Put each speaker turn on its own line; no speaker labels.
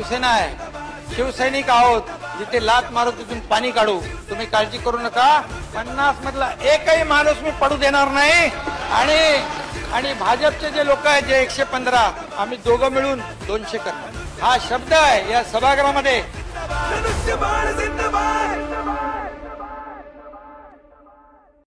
शिवसेना आहे, शिवसैनिक आहोत, जिथे लात मारू तिथून पाणी काढू, तुम्ही काळजी करू नका. 50 मधला एकही माणूस मी पडू देणार नाही. आणि भाजपचे जे लोक आहेत जे 115, आम्ही दोघं मिळून 200 करणार. हा शब्द आहे या सभागृहामध्ये.